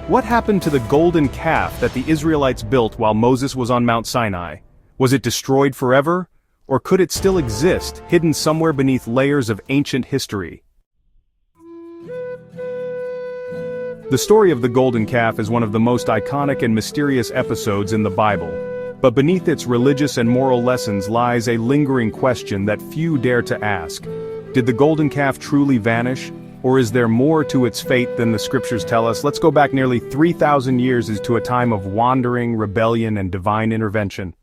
What happened to the golden calf that the Israelites built while Moses was on Mount Sinai? Was it destroyed forever? Or could it still exist, hidden somewhere beneath layers of ancient history? The story of the golden calf is one of the most iconic and mysterious episodes in the Bible. But beneath its religious and moral lessons lies a lingering question that few dare to ask. Did the golden calf truly vanish? Or is there more to its fate than the scriptures tell us? Let's go back nearly 3,000 years to a time of wandering, rebellion, and divine intervention.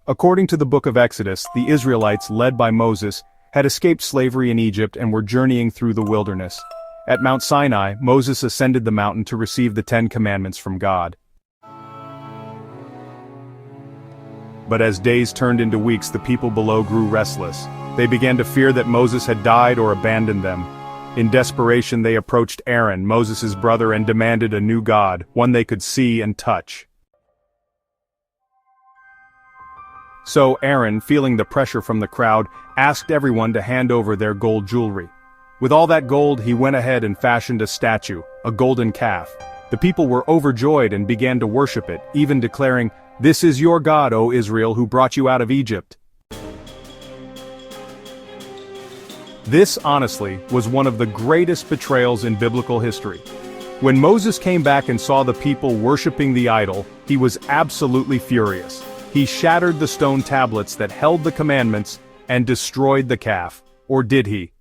According to the book of Exodus, the Israelites, led by Moses, had escaped slavery in Egypt and were journeying through the wilderness. At Mount Sinai, Moses ascended the mountain to receive the 10 Commandments from God. But as days turned into weeks, the people below grew restless. They began to fear that Moses had died or abandoned them. In desperation, they approached Aaron, Moses' brother, and demanded a new god, one they could see and touch. So Aaron, feeling the pressure from the crowd, asked everyone to hand over their gold jewelry. With all that gold, he went ahead and fashioned a statue, a golden calf. The people were overjoyed and began to worship it, even declaring, "This is your God, O Israel, who brought you out of Egypt." This, honestly, was one of the greatest betrayals in biblical history. When Moses came back and saw the people worshiping the idol, he was absolutely furious. He shattered the stone tablets that held the commandments and destroyed the calf. Or did he?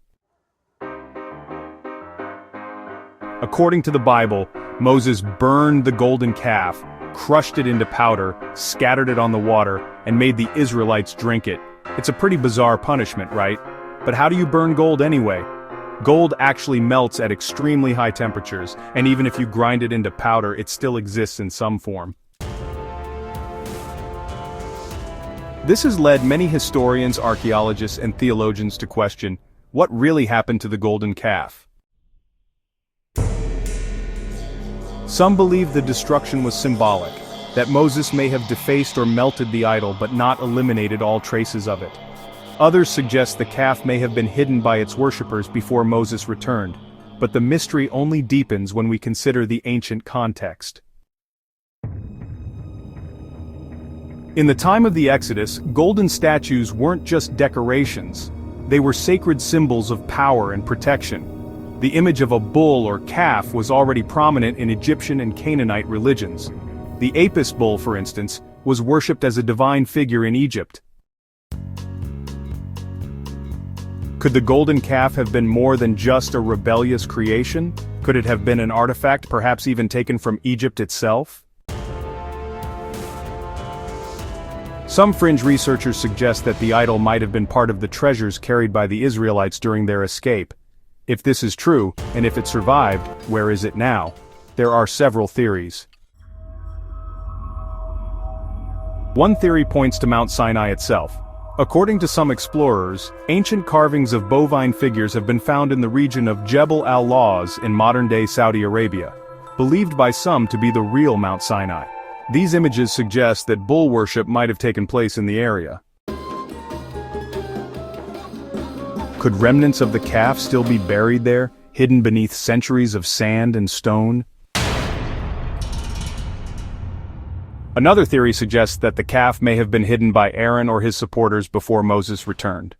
According to the Bible, Moses burned the golden calf, crushed it into powder, scattered it on the water, and made the Israelites drink it. It's a pretty bizarre punishment, right? But how do you burn gold anyway? Gold actually melts at extremely high temperatures, and even if you grind it into powder, it still exists in some form. This has led many historians, archaeologists, and theologians to question, what really happened to the golden calf? Some believe the destruction was symbolic, that Moses may have defaced or melted the idol but not eliminated all traces of it. Others suggest the calf may have been hidden by its worshippers before Moses returned, but the mystery only deepens when we consider the ancient context. In the time of the Exodus, golden statues weren't just decorations. They were sacred symbols of power and protection. The image of a bull or calf was already prominent in Egyptian and Canaanite religions. The Apis bull, for instance, was worshipped as a divine figure in Egypt. Could the golden calf have been more than just a rebellious creation? Could it have been an artifact, perhaps even taken from Egypt itself? Some fringe researchers suggest that the idol might have been part of the treasures carried by the Israelites during their escape. If this is true, and if it survived, where is it now? There are several theories. One theory points to Mount Sinai itself. According to some explorers, ancient carvings of bovine figures have been found in the region of Jebel al-Lawz in modern-day Saudi Arabia, believed by some to be the real Mount Sinai. These images suggest that bull worship might have taken place in the area. Could remnants of the calf still be buried there, hidden beneath centuries of sand and stone? Another theory suggests that the calf may have been hidden by Aaron or his supporters before Moses returned.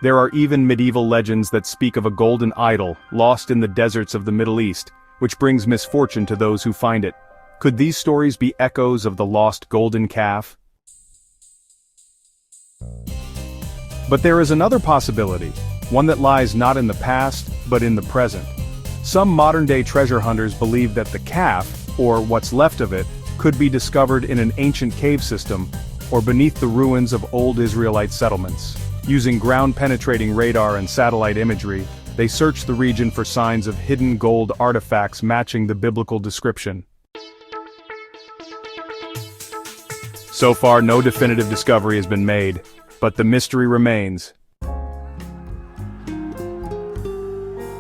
There are even medieval legends that speak of a golden idol lost in the deserts of the Middle East, which brings misfortune to those who find it. Could these stories be echoes of the lost golden calf? But there is another possibility, one that lies not in the past, but in the present. Some modern-day treasure hunters believe that the calf, or what's left of it, could be discovered in an ancient cave system, or beneath the ruins of old Israelite settlements. Using ground-penetrating radar and satellite imagery, they search the region for signs of hidden gold artifacts matching the biblical description. So far, no definitive discovery has been made, but the mystery remains.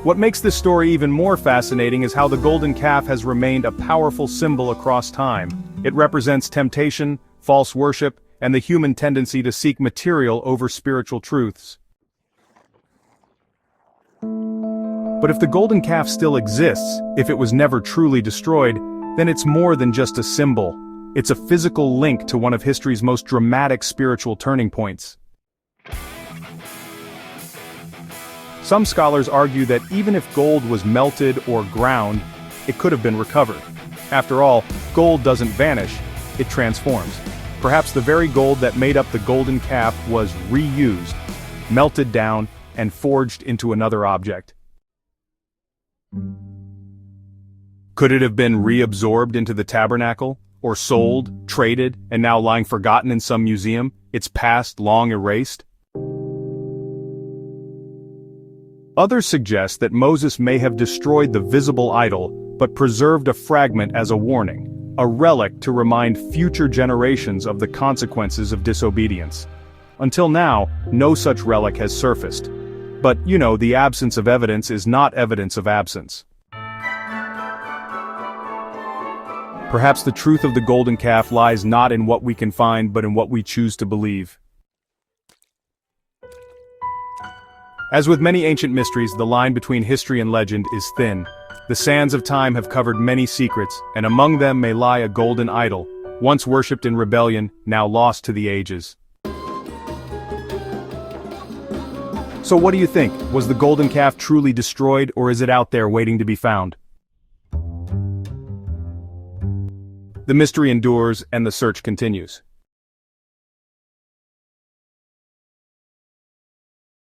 What makes this story even more fascinating is how the golden calf has remained a powerful symbol across time. It represents temptation, false worship, and the human tendency to seek material over spiritual truths. But if the golden calf still exists, if it was never truly destroyed, then it's more than just a symbol. It's a physical link to one of history's most dramatic spiritual turning points. Some scholars argue that even if gold was melted or ground, it could have been recovered. After all, gold doesn't vanish, it transforms. Perhaps the very gold that made up the golden calf was reused, melted down, and forged into another object. Could it have been reabsorbed into the tabernacle, or sold, traded, and now lying forgotten in some museum, its past long erased? Others suggest that Moses may have destroyed the visible idol, but preserved a fragment as a warning, a relic to remind future generations of the consequences of disobedience. Until now, no such relic has surfaced. But, the absence of evidence is not evidence of absence. Perhaps the truth of the golden calf lies not in what we can find but in what we choose to believe. As with many ancient mysteries, the line between history and legend is thin. The sands of time have covered many secrets, and among them may lie a golden idol, once worshipped in rebellion, now lost to the ages. So what do you think? Was the golden calf truly destroyed, or is it out there waiting to be found? The mystery endures, and the search continues.